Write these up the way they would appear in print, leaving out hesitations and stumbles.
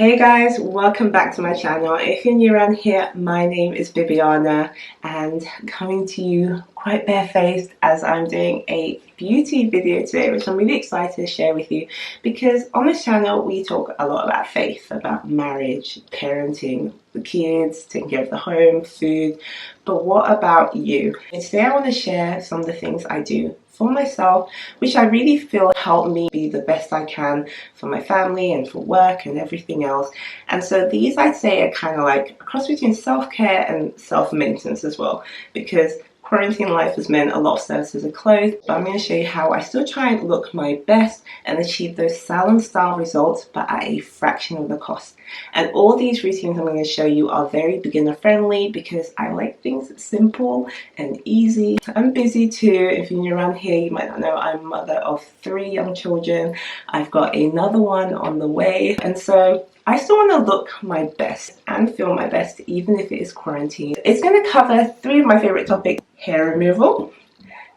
Hey guys, welcome back to my channel. If you're new around here, my name is Bibiana and coming to you quite barefaced as I'm doing a beauty video today, which I'm really excited to share with you because on this channel we talk a lot about faith, about marriage, parenting, the kids, taking care of the home, food, but what about you? And today I want to share some of the things I do for myself, which I really feel help me be the best I can for my family and for work and everything else. And so these, I'd say, are kind of like a cross between self-care and self-maintenance as well, because quarantine life has meant a lot of services are closed, but I'm going to show you how I still try and look my best and achieve those salon-style results, but at a fraction of the cost. And all these routines I'm going to show you are very beginner friendly because I like things simple and easy. I'm busy too. If you're new around here, you might not know I'm a mother of 3 young children. I've got another one on the way, and so I still want to look my best and feel my best even if it is quarantine. It's going to cover 3 of my favorite topics: hair removal,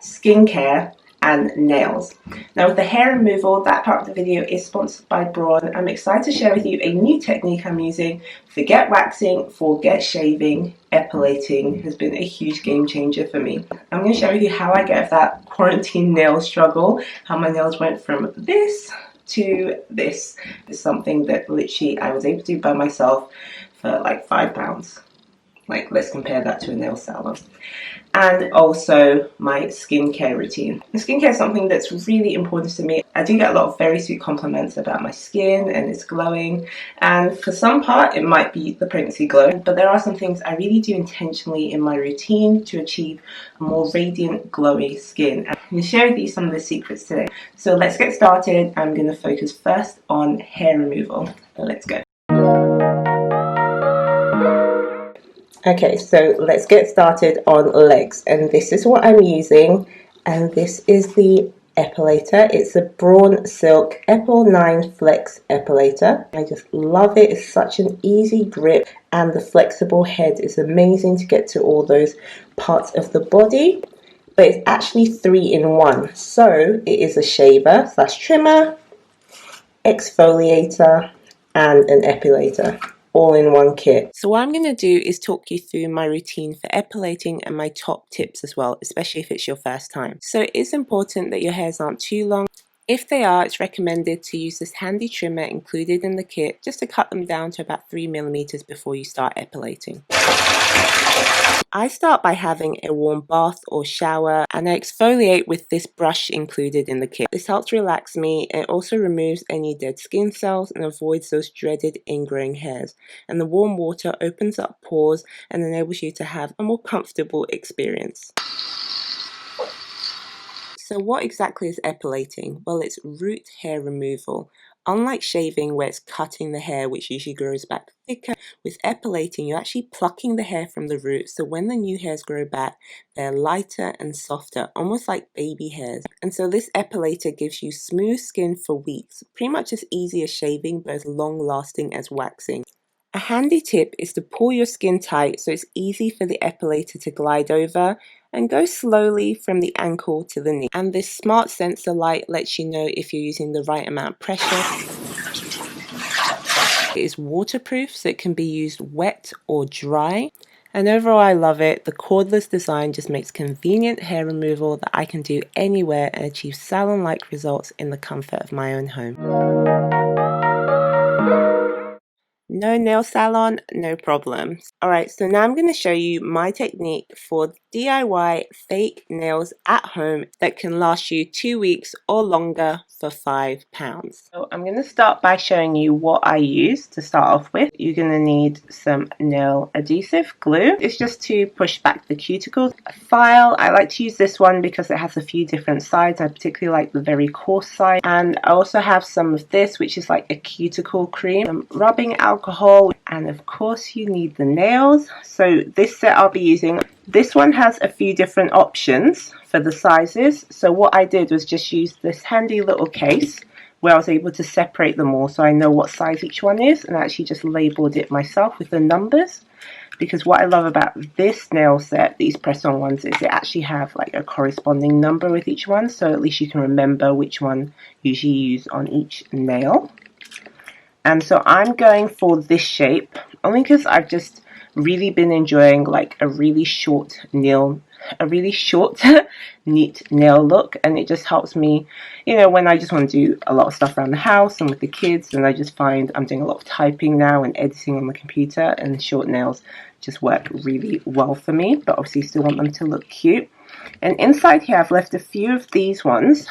skincare, and nails. Now with the hair removal, that part of the video is sponsored by Braun. I'm excited to share with you a new technique I'm using. Forget waxing, forget shaving. Epilating has been a huge game changer for me. I'm going to share with you how I get out of that quarantine nail struggle, how my nails went from this to this. It's something that literally I was able to do by myself for like £5. Like, let's compare that to a nail salon. And also my skincare routine. The skincare is something that's really important to me. I do get a lot of very sweet compliments about my skin and it's glowing, and for some part it might be the pregnancy glow, but there are some things I really do intentionally in my routine to achieve a more radiant, glowy skin. I'm going to share with you some of the secrets today. So let's get started. I'm going to focus first on hair removal. Let's go. Okay, so let's get started on legs, and this is what I'm using, and this is the epilator. It's a Braun Silk Epil 9 Flex Epilator. I just love it. It's such an easy grip, and the flexible head is amazing to get to all those parts of the body, but it's actually 3 in 1. So it is a shaver / trimmer, exfoliator, and an epilator, all in one kit. So what I'm going to do is talk you through my routine for epilating and my top tips as well, especially if it's your first time. So it is important that your hairs aren't too long. If they are, it's recommended to use this handy trimmer included in the kit just to cut them down to about 3mm before you start epilating. I start by having a warm bath or shower, and I exfoliate with this brush included in the kit. This helps relax me, and it also removes any dead skin cells and avoids those dreaded ingrowing hairs. And the warm water opens up pores and enables you to have a more comfortable experience. So what exactly is epilating? Well, it's root hair removal. Unlike shaving, where it's cutting the hair, which usually grows back thicker, with epilating, you're actually plucking the hair from the root, so when the new hairs grow back, they're lighter and softer, almost like baby hairs. And so this epilator gives you smooth skin for weeks, pretty much as easy as shaving, but as long-lasting as waxing. A handy tip is to pull your skin tight so it's easy for the epilator to glide over, and go slowly from the ankle to the knee. And this smart sensor light lets you know if you're using the right amount of pressure. It is waterproof, so it can be used wet or dry. And overall I love it. The cordless design just makes convenient hair removal that I can do anywhere and achieve salon-like results in the comfort of my own home. No nail salon, no problem. Alright, so now I'm going to show you my technique for DIY fake nails at home that can last you 2 weeks or longer for £5. So I'm going to start by showing you what I use to start off with. You're going to need some nail adhesive glue. It's just to push back the cuticles. A file, I like to use this one because it has a few different sides. I particularly like the very coarse side. And I also have some of this, which is like a cuticle cream. Some rubbing alcohol, and of course you need the nails. So this set I'll be using, this one has a few different options for the sizes. So what I did was just use this handy little case where I was able to separate them all so I know what size each one is, and I actually just labeled it myself with the numbers. Because what I love about this nail set, these press-on ones, is they actually have like a corresponding number with each one, so at least you can remember which one you usually use on each nail. And so I'm going for this shape only because I've just really been enjoying like a really short neat nail look, and it just helps me, you know, when I just want to do a lot of stuff around the house and with the kids, and I just find I'm doing a lot of typing now and editing on the computer, and short nails just work really well for me, but obviously you still want them to look cute. And inside here I've left a few of these ones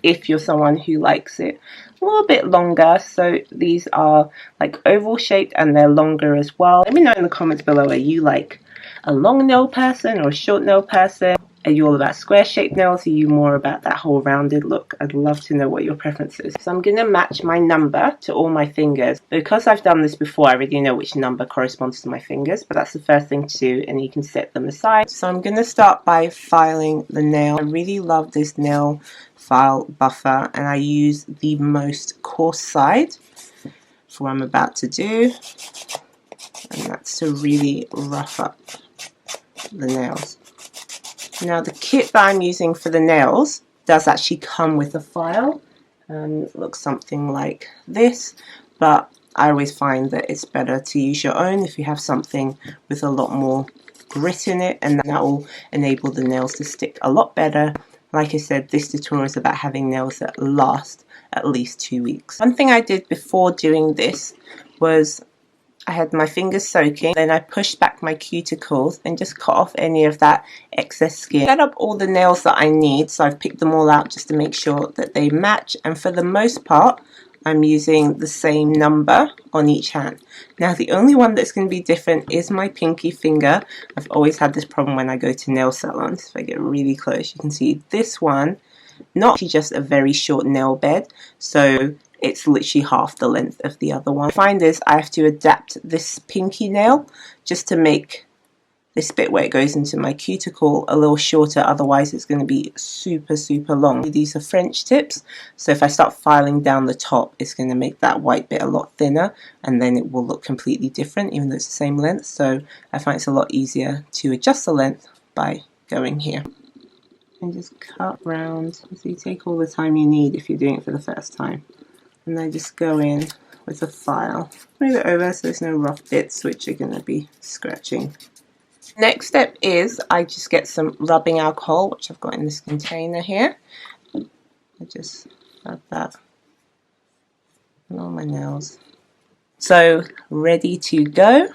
if you're someone who likes it a little bit longer. So these are like oval shaped and they're longer as well. Let me know in the comments below, are you like a long nail person or a short nail person? Are you all about square shaped nails? Are you more about that whole rounded look? I'd love to know what your preference is. So I'm going to match my number to all my fingers. Because I've done this before, I already know which number corresponds to my fingers, but that's the first thing to do, and you can set them aside. So I'm going to start by filing the nail. I really love this nail file buffer, and I use the most coarse side for what I'm about to do, and that's to really rough up the nails. Now the kit that I'm using for the nails does actually come with a file, and it looks something like this, but I always find that it's better to use your own if you have something with a lot more grit in it, and that will enable the nails to stick a lot better. Like I said, this tutorial is about having nails that last at least 2 weeks. One thing I did before doing this was I had my fingers soaking, then I pushed back my cuticles and just cut off any of that excess skin. Set up all the nails that I need, so I've picked them all out just to make sure that they match, and for the most part I'm using the same number on each hand. Now the only one that's going to be different is my pinky finger. I've always had this problem when I go to nail salons. If I get really close, you can see this one, not just a very short nail bed, so it's literally half the length of the other one. I find is I have to adapt this pinky nail just to make this bit where it goes into my cuticle a little shorter, otherwise it's going to be super long. These are French tips, so if I start filing down the top, it's going to make that white bit a lot thinner, and then it will look completely different even though it's the same length. So I find it's a lot easier to adjust the length by going here and just cut round. So you take all the time you need if you're doing it for the first time, and I just go in with a file, move it over so there's no rough bits which are going to be scratching. Next step is I just get some rubbing alcohol, which I've got in this container here. I just rub that on all my nails. So ready to go.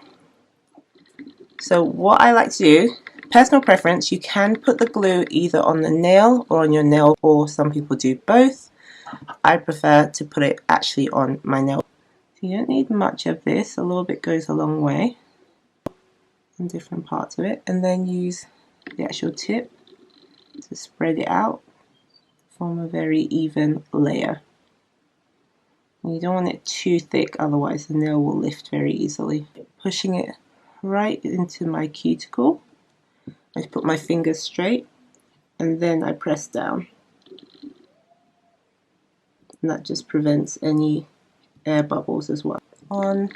So what I like to do, personal preference, you can put the glue either on the nail or on your nail, or some people do both. I prefer to put it actually on my nail. So you don't need much of this, a little bit goes a long way in different parts of it, and then use the actual tip to spread it out to form a very even layer. And you don't want it too thick, otherwise the nail will lift very easily. Pushing it right into my cuticle, I put my fingers straight and then I press down, and that just prevents any air bubbles as well. On,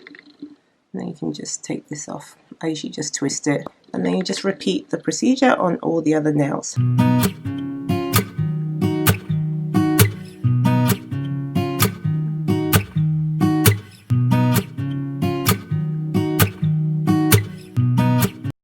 and then you can just take this off. I usually just twist it, and then you just repeat the procedure on all the other nails.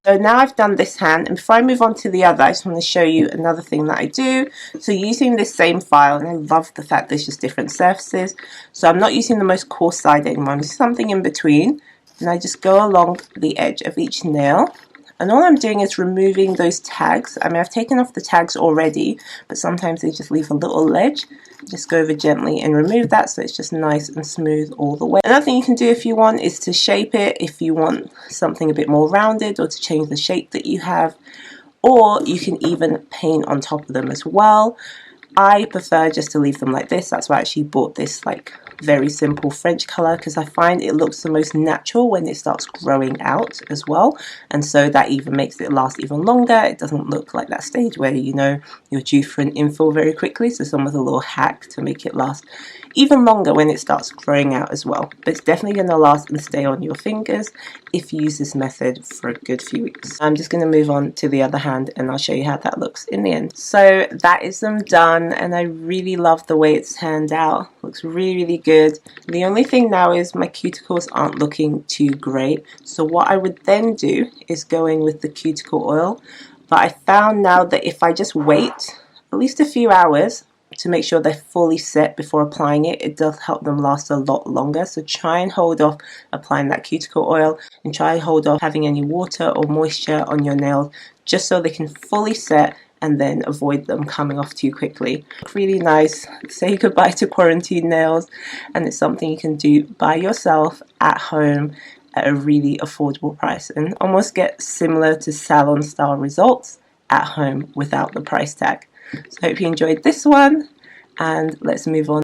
So now I've done this hand, and before I move on to the other, I just want to show you another thing that I do. So using this same file, and I love the fact there's just different surfaces, so I'm not using the most coarse side anymore, I'm just something in between, and I just go along the edge of each nail, and all I'm doing is removing those tags. I mean, I've taken off the tags already, but sometimes they just leave a little ledge. Just go over gently and remove that so it's just nice and smooth all the way. Another thing you can do if you want is to shape it, if you want something a bit more rounded, or to change the shape that you have, or you can even paint on top of them as well. I prefer just to leave them like this. That's why I actually bought this like very simple French color, because I find it looks the most natural when it starts growing out as well, and so that even makes it last even longer. It doesn't look like that stage where you know you're due for an infill very quickly, so some with a little hack to make it last even longer when it starts growing out as well. But it's definitely going to last and stay on your fingers if you use this method for a good few weeks. I'm just going to move on to the other hand and I'll show you how that looks in the end. So that is them done, and I really love the way it's turned out. Looks really good. The only thing now is my cuticles aren't looking too great. So what I would then do is go in with the cuticle oil. But I found now that if I just wait at least a few hours to make sure they're fully set before applying it, it does help them last a lot longer. So try and hold off applying that cuticle oil, and try and hold off having any water or moisture on your nails, just so they can fully set, and then avoid them coming off too quickly. Really nice. Say goodbye to quarantine nails, and it's something you can do by yourself at home at a really affordable price, and almost get similar to salon style results at home without the price tag. So I hope you enjoyed this one, and let's move on.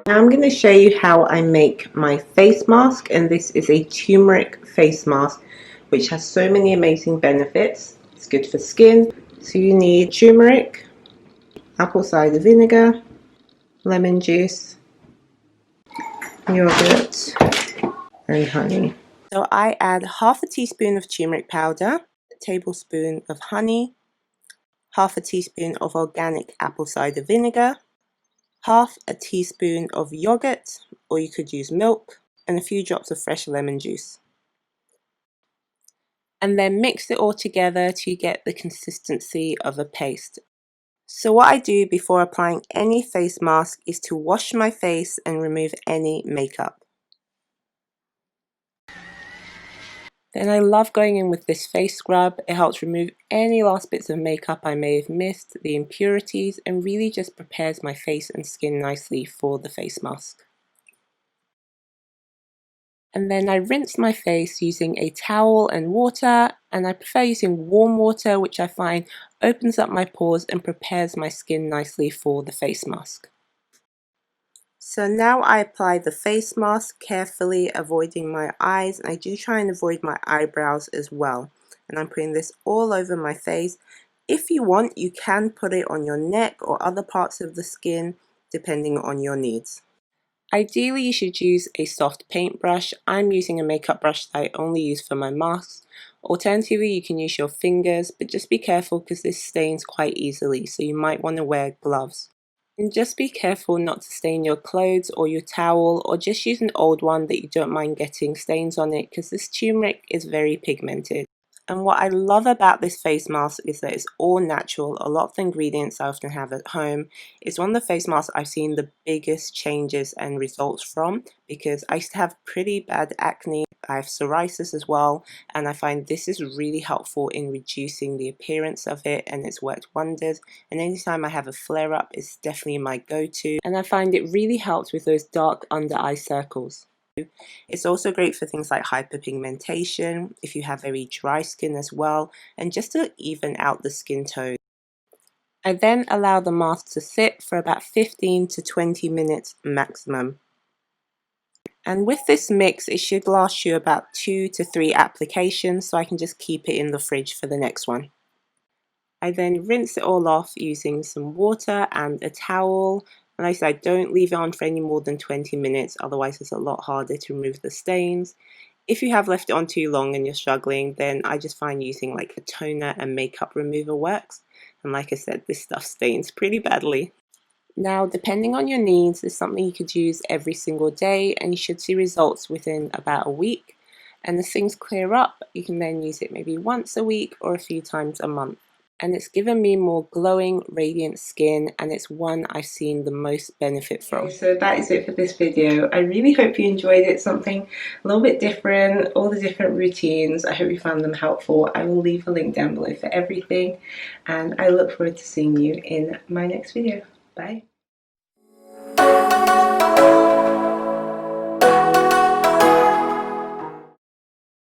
Now I'm going to show you how I make my face mask, and this is a turmeric face mask which has so many amazing benefits. It's good for skin. So you need turmeric, apple cider vinegar, lemon juice, yogurt, and honey. So I add half a teaspoon of turmeric powder, a tablespoon of honey, half a teaspoon of organic apple cider vinegar, half a teaspoon of yogurt, or you could use milk, and a few drops of fresh lemon juice. And then mix it all together to get the consistency of a paste. So what I do before applying any face mask is to wash my face and remove any makeup. Then I love going in with this face scrub. It helps remove any last bits of makeup I may have missed, the impurities, and really just prepares my face and skin nicely for the face mask. And then I rinse my face using a towel and water, and I prefer using warm water, which I find opens up my pores and prepares my skin nicely for the face mask. So now I apply the face mask carefully, avoiding my eyes, and I do try and avoid my eyebrows as well. And I'm putting this all over my face. If you want, you can put it on your neck or other parts of the skin, depending on your needs. Ideally, you should use a soft paintbrush. I'm using a makeup brush that I only use for my masks. Alternatively, you can use your fingers, but just be careful because this stains quite easily, so you might want to wear gloves. And just be careful not to stain your clothes or your towel, or just use an old one that you don't mind getting stains on it, because this turmeric is very pigmented. And what I love about this face mask is that it's all natural. A lot of the ingredients I often have at home. It's one of the face masks I've seen the biggest changes and results from, because I used to have pretty bad acne. I have psoriasis as well, and I find this is really helpful in reducing the appearance of it, and it's worked wonders. And anytime I have a flare-up, it's definitely my go-to, and I find it really helps with those dark under eye circles. It's also great for things like hyperpigmentation, if you have very dry skin as well, and just to even out the skin tone. I then allow the mask to sit for about 15 to 20 minutes maximum. And with this mix, it should last you about 2 to 3 applications, so I can just keep it in the fridge for the next one. I then rinse it all off using some water and a towel. And like I said, don't leave it on for any more than 20 minutes, otherwise it's a lot harder to remove the stains. If you have left it on too long and you're struggling, then I just find using like a toner and makeup remover works. And like I said, this stuff stains pretty badly. Now, depending on your needs, it's something you could use every single day, and you should see results within about a week. And as things clear up, you can then use it maybe once a week or a few times a month. And it's given me more glowing, radiant skin, and it's one I've seen the most benefit from. Okay, so that is it for this video. I really hope you enjoyed it. Something a little bit different, all the different routines. I hope you found them helpful. I will leave a link down below for everything, and I look forward to seeing you in my next video. Bye.